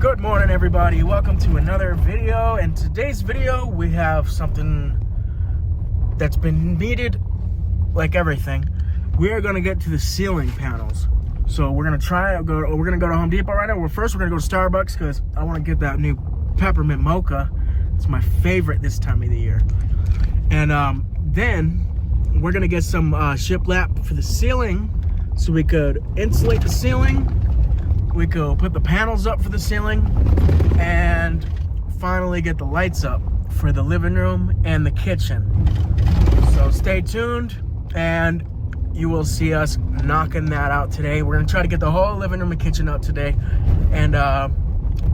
Good morning, everybody. Welcome to another video. And today's video, we have something that's been needed like everything. We are going to get to the ceiling panels. So we're going to we're going to go to Home Depot right now. Well, first we're going to go to Starbucks because I want to get that new peppermint mocha. It's my favorite this time of the year. And then we're going to get some shiplap for the ceiling so we could insulate the ceiling. We could put the panels up for the ceiling and finally get the lights up for the living room and the kitchen. So stay tuned and you will see us knocking that out today. We're gonna try to get the whole living room and kitchen out today and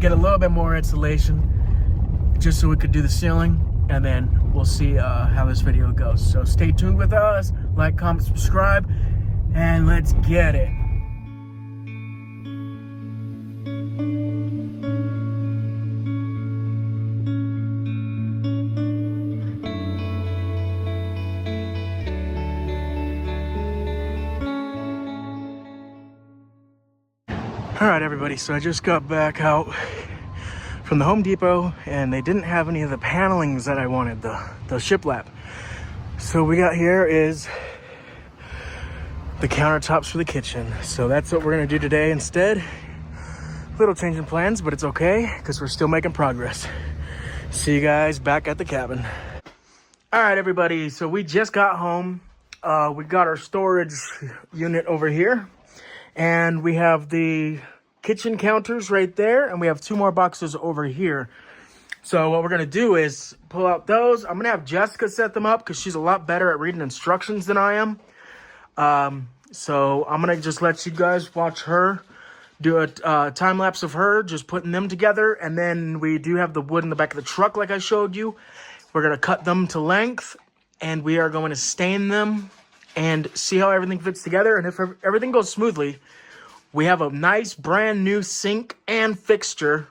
get a little bit more insulation just so we could do the ceiling, and then we'll see how this video goes. So stay tuned with us, like, comment, subscribe, and let's get it. All right, everybody, so I just got back out from the Home Depot and they didn't have any of the panelings that I wanted, the shiplap. So we got here is the countertops for the kitchen. So that's what we're gonna do today instead. Little change in plans, but it's okay because we're still making progress. See you guys back at the cabin. All right, everybody, so we just got home. We got our storage unit over here. And we have the kitchen counters right there, and we have 2 more boxes over here. So what we're gonna do is pull out those. I'm gonna have Jessica set them up because she's a lot better at reading instructions than I am. So I'm gonna just let you guys watch her do a time lapse of her just putting them together. And then we do have the wood in the back of the truck like I showed you. We're gonna cut them to length and we are going to stain them and see how everything fits together. And if everything goes smoothly, we have a nice brand new sink and fixture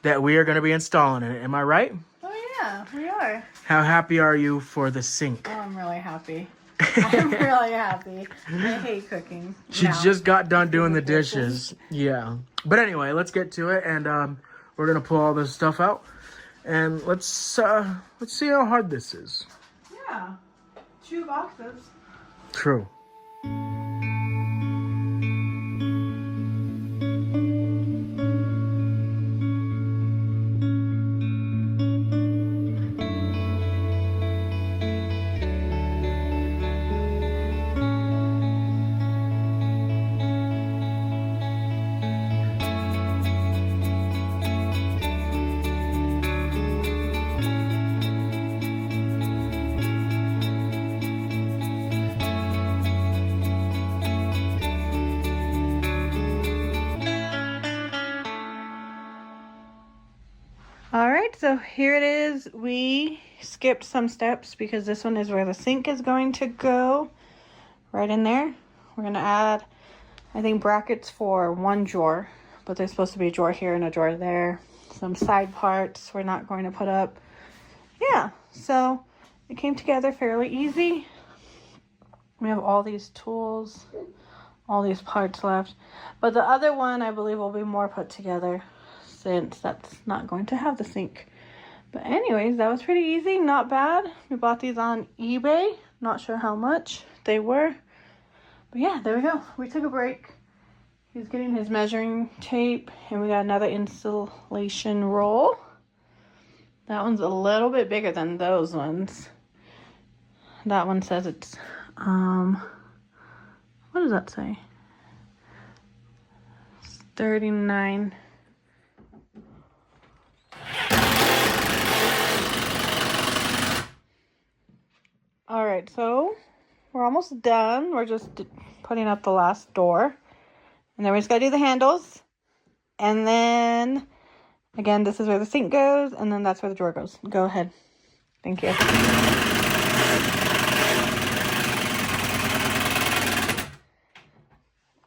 that we are going to be installing in it. Am I right? Oh yeah, we are. How happy are you for the sink? Oh, I'm really happy. I'm really happy. I hate cooking. She just got done doing the dishes. Yeah. But anyway, let's get to it, and we're going to pull all this stuff out. And let's see how hard this is. Yeah. 2 boxes. True. All right, so here it is. We skipped some steps because this one is where the sink is going to go. Right in there. We're going to add, I think, brackets for 1 drawer. But there's supposed to be a drawer here and a drawer there. Some side parts we're not going to put up. Yeah, so it came together fairly easy. We have all these tools, all these parts left. But the other one, I believe, will be more put together, since that's not going to have the sink. But anyways, that was pretty easy, not bad. We bought these on eBay, not sure how much they were. But yeah, there we go. We took a break. He's getting his measuring tape, and we got another insulation roll. That one's a little bit bigger than those ones. That one says it's, what does that say? It's 39. All right, so we're almost done. We're just putting up the last door. And then we just got to do the handles. And then, again, this is where the sink goes. And then that's where the drawer goes. Go ahead. Thank you.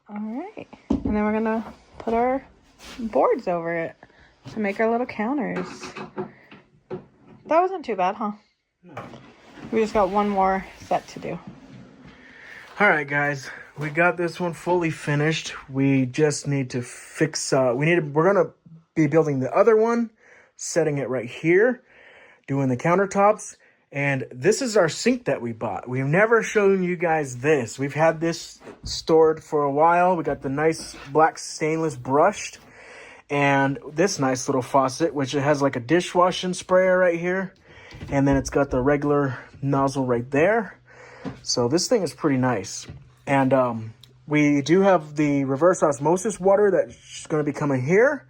All right. And then we're going to put our boards over it to make our little counters. That wasn't too bad, huh? No. We just got one more set to do. All right, guys, we got this one fully finished. We just need to fix, we're gonna be building the other one, setting it right here, doing the countertops. And this is our sink that we bought. We've never shown you guys this. We've had this stored for a while. We got the nice black stainless brushed. And this nice little faucet, which it has like a dishwashing sprayer right here. And then it's got the regular nozzle right there. So this thing is pretty nice. And we do have the reverse osmosis water that's going to be coming here.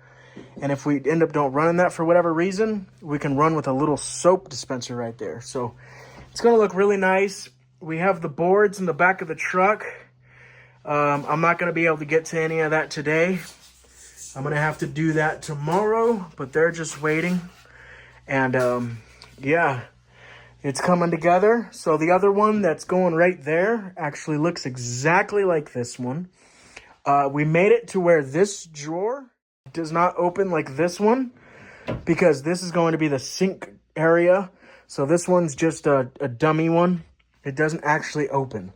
And if we end up don't running that for whatever reason, we can run with a little soap dispenser right there. So it's going to look really nice. We have the boards in the back of the truck. I'm not going to be able to get to any of that today. I'm going to have to do that tomorrow, but they're just waiting. And yeah, it's coming together. So the other one that's going right there actually looks exactly like this one. We made it to where this drawer does not open like this one, because this is going to be the sink area. So this one's just a dummy one. It doesn't actually open.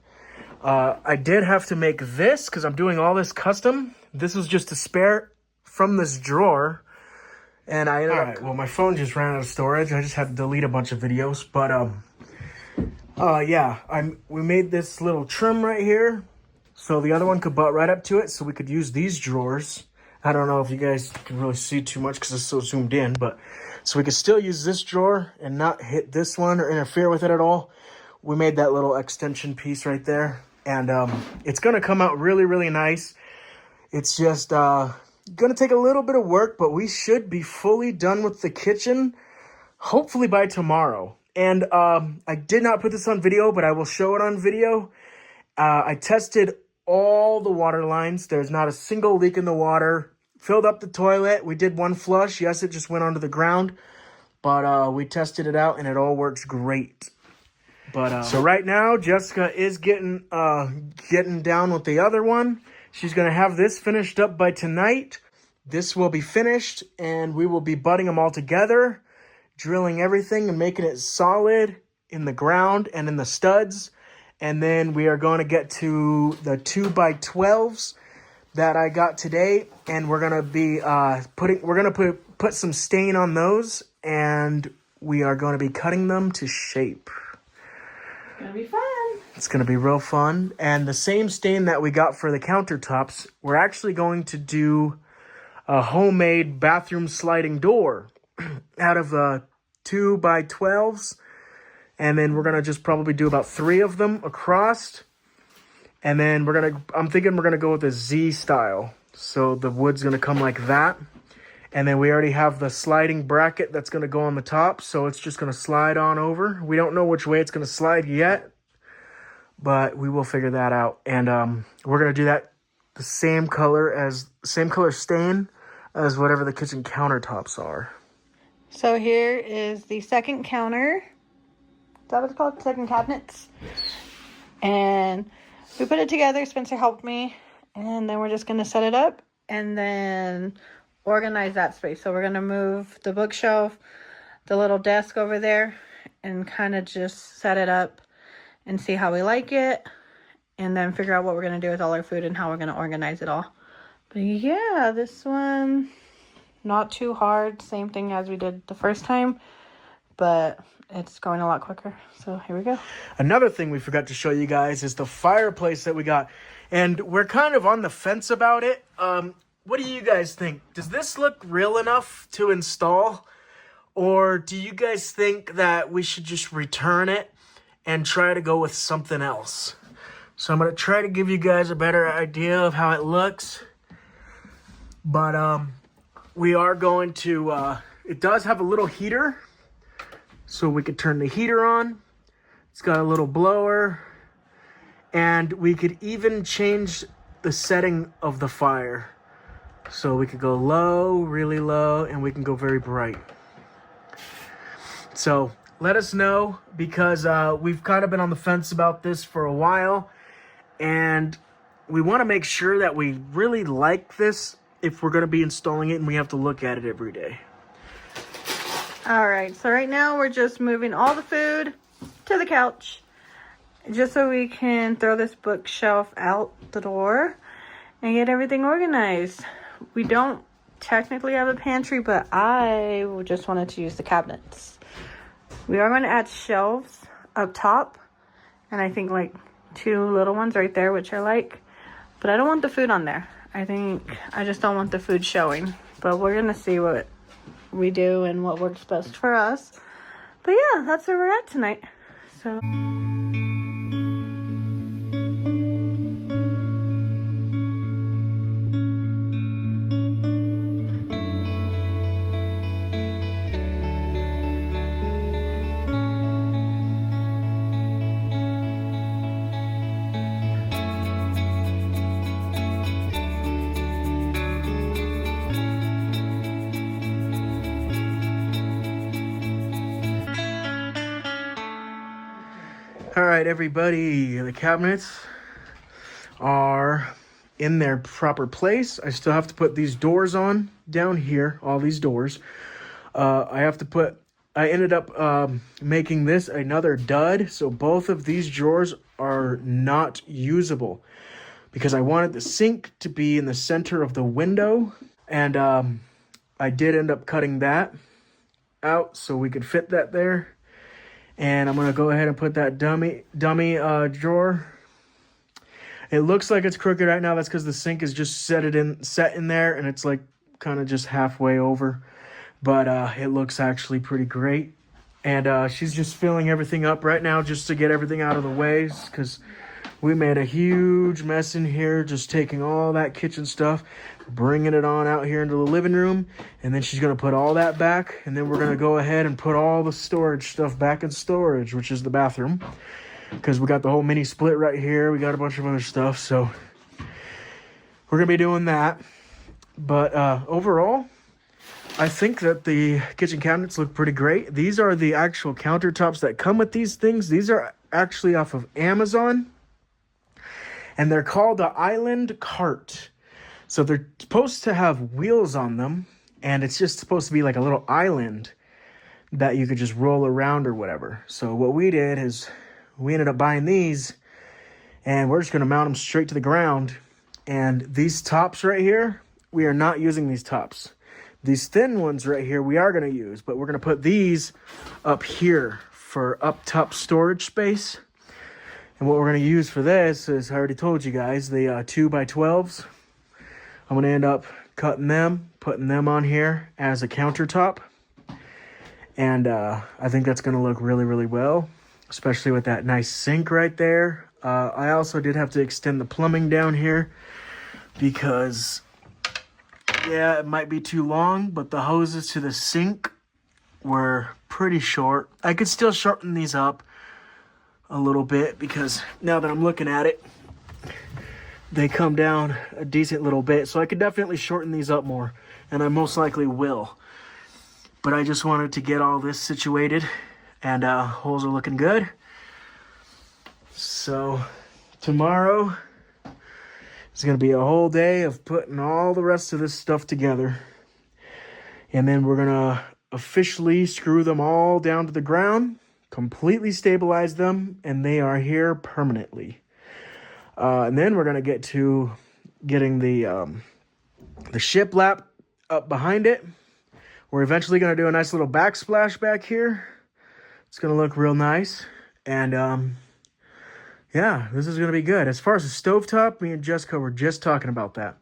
I did have to make this because I'm doing all this custom. This was just a spare from this drawer. And I ended up, well, my phone just ran out of storage. I just had to delete a bunch of videos. But yeah, we made this little trim right here, so the other one could butt right up to it, so we could use these drawers. I don't know if you guys can really see too much because it's so zoomed in, but so we could still use this drawer and not hit this one or interfere with it at all. We made that little extension piece right there, and it's going to come out really, really nice. It's just going to take a little bit of work, but we should be fully done with the kitchen hopefully by tomorrow. And I did not put this on video, but I will show it on video. I tested all the water lines. There's not a single leak in the water. Filled up the toilet. We did one flush. Yes, it just went onto the ground, but we tested it out and it all works great. But so right now, Jessica is getting down with the other one. She's gonna have this finished up by tonight. This will be finished, and we will be butting them all together, drilling everything and making it solid in the ground and in the studs. And then we are going to get to the 2x12s that I got today, and we're going to be put some stain on those, and we are going to be cutting them to shape. It's going to be fun. It's going to be real fun. And the same stain that we got for the countertops, we're actually going to do a homemade bathroom sliding door out of 2x12s. And then we're going to just probably do about 3 of them across. And then I'm thinking we're going to go with a Z style. So the wood's going to come like that. And then we already have the sliding bracket that's going to go on the top. So it's just going to slide on over. We don't know which way it's going to slide yet, but we will figure that out. And we're going to do that the same color stain as whatever the kitchen countertops are. So here is the second counter. Is that what it's called? Second cabinets. And we put it together. Spencer helped me. And then we're just going to set it up and then organize that space. So we're going to move the bookshelf, the little desk over there, and kind of just set it up and see how we like it. And then figure out what we're going to do with all our food and how we're going to organize it all. But yeah, this one, not too hard. Same thing as we did the first time. But it's going a lot quicker. So here we go. Another thing we forgot to show you guys is the fireplace that we got. And we're kind of on the fence about it. What do you guys think? Does this look real enough to install? Or do you guys think that we should just return it and try to go with something else? So I'm going to try to give you guys a better idea of how it looks. But we are going to, it does have a little heater. So we could turn the heater on. It's got a little blower. And we could even change the setting of the fire. So we could go low, really low, and we can go very bright. So let us know, because we've kind of been on the fence about this for a while. And we want to make sure that we really like this if we're going to be installing it and we have to look at it every day. All right, so right now we're just moving all the food to the couch just so we can throw this bookshelf out the door and get everything organized. We don't technically have a pantry, but I just wanted to use the cabinets. We are going to add shelves up top, and I think like 2 little ones right there, which I like, but I don't want the food on there. I just don't want the food showing, but we're going to see what we do and what works best for us. But yeah, that's where we're at tonight. So all right, everybody, the cabinets are in their proper place. I still have to put these doors on down here, all these doors. I ended up making this another dud, so both of these drawers are not usable because I wanted the sink to be in the center of the window, and I did end up cutting that out so we could fit that there. And I'm gonna go ahead and put that dummy drawer. It looks like it's crooked right now. That's because the sink is just set in there, and it's like kind of just halfway over. But it looks actually pretty great. And she's just filling everything up right now just to get everything out of the way, because we made a huge mess in here, just taking all that kitchen stuff, bringing it on out here into the living room, and then she's going to put all that back, and then we're going to go ahead and put all the storage stuff back in storage, which is the bathroom, because we got the whole mini split right here. We got a bunch of other stuff, so we're going to be doing that. But overall, I think that the kitchen cabinets look pretty great. These are the actual countertops that come with these things. These are actually off of Amazon, and they're called the Island Cart. So they're supposed to have wheels on them, and it's just supposed to be like a little island that you could just roll around or whatever. So what we did is we ended up buying these, and we're just going to mount them straight to the ground. And these tops right here, we are not using these tops. These thin ones right here we are going to use, but we're going to put these up here for up top storage space. And what we're going to use for this is, I already told you guys, the 2x12s. I'm going to end up cutting them, putting them on here as a countertop. And I think that's going to look really, really well, especially with that nice sink right there. I also did have to extend the plumbing down here because, yeah, it might be too long, but the hoses to the sink were pretty short. I could still shorten these up a little bit because now that I'm looking at it, they come down a decent little bit. So I could definitely shorten these up more, and I most likely will. But I just wanted to get all this situated, and holes are looking good. So tomorrow is going to be a whole day of putting all the rest of this stuff together. And then we're going to officially screw them all down to the ground, completely stabilize them, and they are here permanently. And then we're going to get to getting the shiplap up behind it. We're eventually going to do a nice little backsplash back here. It's going to look real nice. And yeah, this is going to be good. As far as the stovetop, me and Jessica were just talking about that.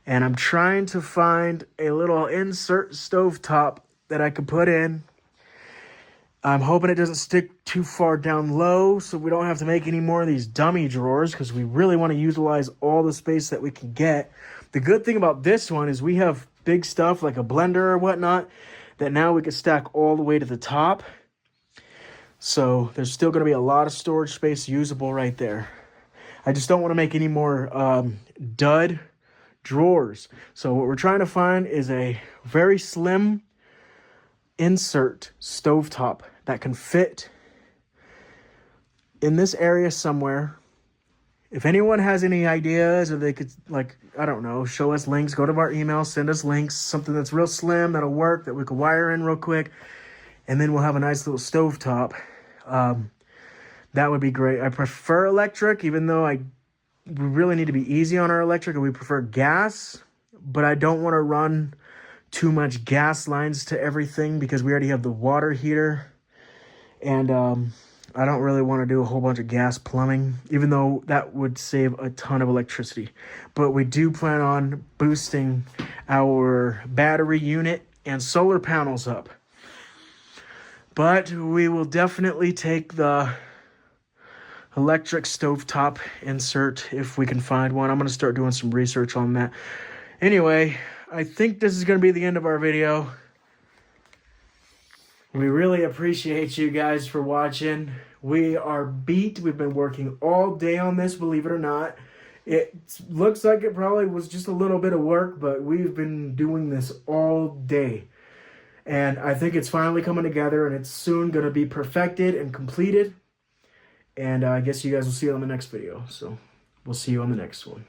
And I'm trying to find a little insert stovetop that I could put in. I'm hoping it doesn't stick too far down low so we don't have to make any more of these dummy drawers, because we really want to utilize all the space that we can get. The good thing about this one is we have big stuff like a blender or whatnot that now we can stack all the way to the top. So there's still going to be a lot of storage space usable right there. I just don't want to make any more dud drawers. So what we're trying to find is a very slim insert stovetop that can fit in this area somewhere. If anyone has any ideas, or they could, like, I don't know, show us links, go to our email, send us links, something that's real slim that'll work, that we could wire in real quick, and then we'll have a nice little stovetop. That would be great. I prefer electric, even though we really need to be easy on our electric, and we prefer gas, but I don't want to run too much gas lines to everything because we already have the water heater. And I don't really want to do a whole bunch of gas plumbing, even though that would save a ton of electricity. But we do plan on boosting our battery unit and solar panels up. But we will definitely take the electric stovetop insert if we can find one. I'm going to start doing some research on that. Anyway, I think this is going to be the end of our video. We really appreciate you guys for watching. We are beat. We've been working all day on this, believe it or not. It looks like it probably was just a little bit of work, but we've been doing this all day. And I think it's finally coming together, and it's soon going to be perfected and completed. And I guess you guys will see it on the next video. So we'll see you on the next one.